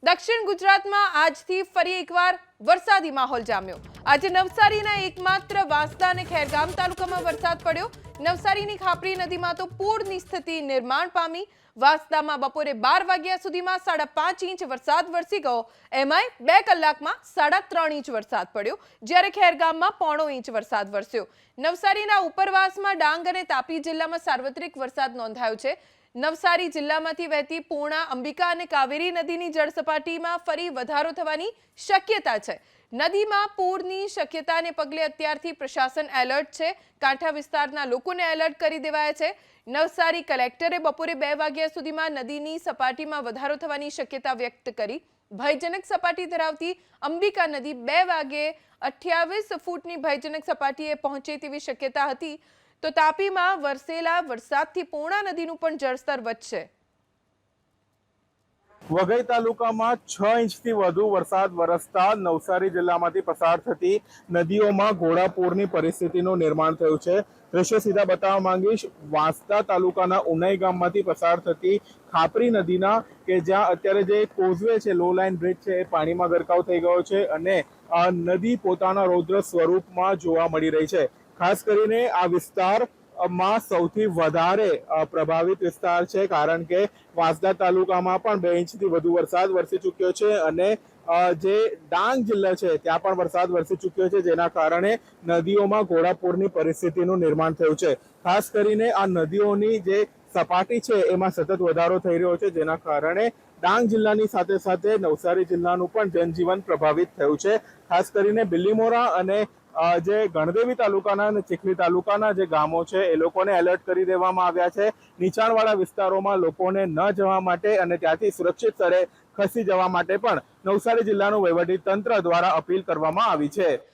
દક્ષિણ ગુજરાતમાં આજથી ફરી એકવાર વરસાદી માહોલ જામ્યો। આજે નવસારીના એકમાત્ર વાંસદા અને ખેરગામ તાલુકામાં વરસાદ પડ્યો। નવસારીની ખાપરી નદીમાં તો પૂરની સ્થિતિ નિર્માણ પામી। વાંસદામાં બપોરે 12 વાગ્યા સુધીમાં 5.5 ઇંચ વરસાદ વરસી ગયો। એમાંય 2 કલાકમાં 3.5 ઇંચ વરસાદ પડ્યો, જ્યારે ખેરગામમાં 0.5 ઇંચ વરસાદ વરસ્યો। નવસારીના ઉપરવાસમાં ડાંગ અને તાપી જિલ્લામાં સાર્વત્રિક વરસાદ નોંધાયો છે। નવસારી જિલ્લામાંથી વહેતી પૂર્ણા, અંબિકા અને કાવેરી નદીની જળસપાટીમાં ફરી વધારો થવાની શક્યતા છે। નદીમાં પૂરની શક્યતાને પગલે અત્યારથી પ્રશાસન એલર્ટ છે। કાંઠા વિસ્તારના લોકોને એલર્ટ કરી દેવાયા છે। નવસારી કલેક્ટરે બપોરે 2 વાગ્યા સુધીમાં નદીની સપાટીમાં વધારો થવાની શક્યતા વ્યક્ત કરી। ભયજનક સપાટી ધરાવતી અંબિકા નદી 2 વાગ્યે 28 ફૂટની ભયજનક સપાટીએ પહોંચે તેવી શક્યતા હતી। તો તાપીમાં વરસેલા વરસાદથી પૂર્ણા નદીનું પણ જળસ્તર વધશે। વઘઈ તાલુકામાં 6 ઇંચથી વધુ વરસાદ વરસતા નવસારી જિલ્લામાંથી પસાર થતી નદીઓમાં ઘોડાપૂરની પરિસ્થિતિનું નિર્માણ થયું છે। દ્રશ્ય સીધા બતાવવા માંગીશ વાંસદા તાલુકાના ઉનાઈ ગામમાંથી પસાર થતી ખાપરી નદીના, કે જ્યાં અત્યારે જે કોઝવે છે, લો લાઇન બ્રિજ છે, એ પાણીમાં ગરકાવ થઈ ગયો છે અને આ નદી પોતાના રૌદ્ર સ્વરૂપમાં જોવા મળી રહી છે। ખાસ કરીને આ વિસ્તારમાં સૌથી વધારે પ્રભાવિત વિસ્તાર છે, કારણ કે વાંસદા તાલુકામાં પણ 2 ઇંચથી વધુ વરસાદ વરસી ચૂક્યો છે અને જે ડાંગ જિલ્લો છે ત્યાં પણ વરસાદ વરસી ચૂક્યો છે, જેના કારણે નદીઓમાં ઘોડાપૂરની પરિસ્થિતિનું નિર્માણ થયું છે। ખાસ કરીને આ નદીઓની જે સપાટી છે એમાં સતત વધારો થઈ રહ્યો છે, જેના કારણે ડાંગ જિલ્લાની સાથે સાથે નવસારી જિલ્લાનું પણ જનજીવન પ્રભાવિત થયું છે। ખાસ કરીને બિલીમોરા અને જે ગણદેવી તાલુકાના અને ચીખલી તાલુકાના જે ગામો છે એ લોકોને એલર્ટ કરી દેવામાં આવ્યા છે। નીચાણવાળા વિસ્તારોમાં લોકોને ન જવા માટે અને ત્યાંથી સુરક્ષિત સ્થળે ખસી જવા માટે પણ નવસારી જિલ્લાનું વહીવટી તંત્ર દ્વારા અપીલ કરવામાં આવી છે।